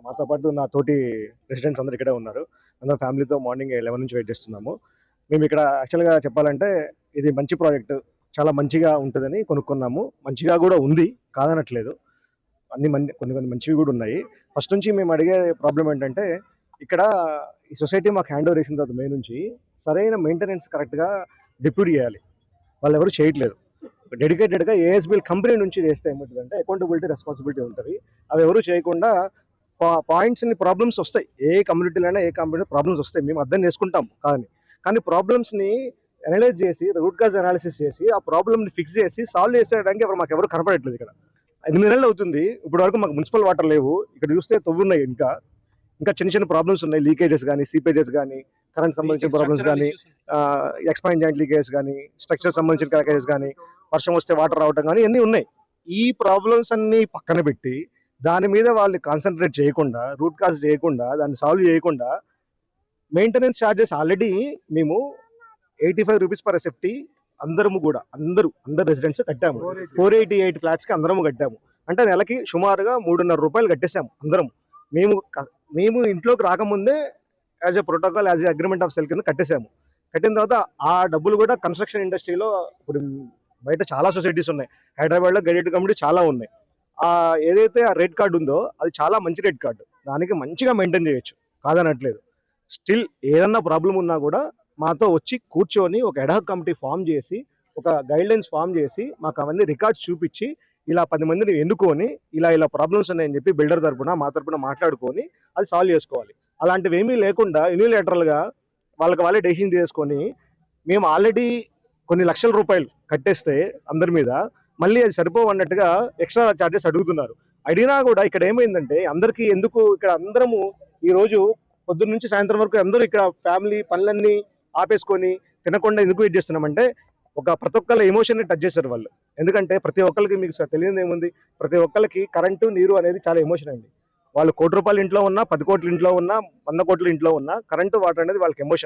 మాతో పాటు నా తోటి రెసిడెంట్స్ అందరూ ఇక్కడే ఉన్నారు. అందరం ఫ్యామిలీతో మార్నింగ్ 11 నుంచి వెయిట్ చేస్తున్నాము. మేము ఇక్కడ యాక్చువల్‌గా చెప్పాలంటే ఇది మంచి ప్రాజెక్ట్. చాలా మంచిగా ఉంటదని కొనుక్కున్నాము. మంచిగా గూడా ఉంది. కాదనట్లేదు. కొన్ని కొన్ని మంచివి గూడా ఉన్నాయి. ఫస్ట్ నుంచి మేము అడిగే ప్రాబ్లమ్ ఏంటంటే, ఇక్కడ ఈ సొసైటీ మాకు హ్యాండ్ ఓవర్ చేసిన తర్వాత మే నుంచి సరైన మెయింటెనెన్స్ కరెక్ట్‌గా డిప్యూట్ చేయాలి. వాళ్ళెవరు చేయట్లేదు. డెడికేటెడ్‌గా ఏఎస్‌బీఎల్ కంపెనీ నుంచి చేస్తే ఏమవుతుందంటే అకౌంటబిలిటీ, రెస్పాన్సిబిలిటీ ఉంటది. అవి ఎవరు చేయకుండా పాయింట్స్‌ని ప్రాబ్లమ్స్ వస్తాయి. ఏ కమ్యూనిటీలోనైనా ఏ కంపెనీ ప్రాబ్లమ్స్ వస్తాయి. మేము అర్థం చేసుకుంటాం కానీ ప్రాబ్లమ్స్‌ని అనలైజ్ చేసి రూట్ కాజ్ అనాలిసిస్ చేసి ఆ ప్రాబ్లమ్‌ని ఫిక్స్ చేసి సాల్వ్ చేసేయడానికి మాకెవరు కనపడట్లేదు ఇక్కడ. 8 నెలలు అవుతుంది. ఇప్పటివరకు మాకు మున్సిపల్ వాటర్ లేవు. ఇక్కడ చూస్తే తవ్వున్నాయి ఇంకా చిన్న చిన్న ప్రాబ్లమ్స్ ఉన్నాయి. లీకేజెస్ కానీ, సీపేజెస్ కానీ, కరెంట్ సంబంధించిన ప్రాబ్లమ్స్ కానీ, ఎక్స్పాండ్ జాయింట్ లీకేజెస్ కానీ, స్ట్రక్చర్ సంబంధించిన క్రాకేజెస్ కానీ, వర్షం వస్తే వాటర్ రావడం కానీ ఇవన్నీ ఉన్నాయి. ఈ ప్రాబ్లమ్స్ అన్ని పక్కన పెట్టి దాని మీద వాళ్ళు కాన్సన్ట్రేట్ చేయకుండా, రూట్ కాజ్ చేయకుండా, దాన్ని సాల్వ్ చేయకుండా మెయింటెనెన్స్ ఛార్జెస్ ఆల్రెడీ మేము 85 రూపీస్ పర్ ఎస్ఎఫ్టీ అందరు రెసిడెంట్స్ కట్టాము. 488 ఫ్లాట్స్కి అందరము కట్టాము. అంటే నెలకి సుమారుగా 3.5 రూపాయలు కట్టేసాము అందరం. మేము ఇంట్లోకి రాకముందే as a protocol, as a agreement of cell కింద కట్టేసాము. కట్టిన తర్వాత ఆ డబ్బులు కూడా కన్స్ట్రక్షన్ ఇండస్ట్రీలో ఇప్పుడు బయట చాలా సొసైటీస్ ఉన్నాయి. హైదరాబాద్లో గైడెడ్ కమిటీ చాలా ఉన్నాయి. ఏదైతే ఆ రెడ్ కార్డు ఉందో అది చాలా మంచి రెడ్ కార్డు. దానికి మంచిగా మెయింటైన్ చేయొచ్చు, కాదనట్లేదు. స్టిల్ ఏదన్నా ప్రాబ్లం ఉన్నా కూడా మాతో వచ్చి కూర్చొని ఒక ఎడాక్ కమిటీ ఫామ్ చేసి, ఒక గైడ్లైన్స్ ఫామ్ చేసి మాకు అవన్నీ రికార్డ్స్ చూపించి, ఇలా 10 మందిని ఎన్నుకొని ఇలా ప్రాబ్లమ్స్ ఉన్నాయని చెప్పి బిల్డర్ తరపున మా తరపున మాట్లాడుకొని అది సాల్వ్ చేసుకోవాలి. అలాంటివి ఏమీ లేకుండా యూనిలేటరల్గా వాళ్ళే డెసిషన్ తీసుకొని మేము ఆల్రెడీ కొన్ని లక్షల రూపాయలు కట్టేస్తే అందరి మీద మళ్ళీ అది సరిపోవన్నట్టుగా ఎక్స్ట్రా ఛార్జెస్ అడుగుతున్నారు. అడిగినా కూడా ఇక్కడ ఏమైందంటే అందరికీ ఎందుకు ఇక్కడ అందరము ఈరోజు పొద్దున్న నుంచి సాయంత్రం వరకు అందరూ ఇక్కడ ఫ్యామిలీ పనులన్నీ ఆపేసుకొని తినకుండా ఎందుకు వెయిట్ చేస్తున్నామంటే ప్రతి ఒక్కళ్ళ ఎమోషన్ని టచ్ చేశారు వాళ్ళు. ఎందుకంటే ప్రతి ఒక్కరికి మీకు తెలియదు ఏముంది, ప్రతి ఒక్కరికి కరెంటు నీరు అనేది చాలా ఎమోషన్ అండి. వాళ్ళు 1 కోటి రూపాయలు ఇంట్లో ఉన్నా, 10 కోట్ల ఇంట్లో ఉన్నా, 100 కోట్ల ఇంట్లో ఉన్నా కరెంటు వాటర్ అనేది వాళ్ళకి ఎమోషన్.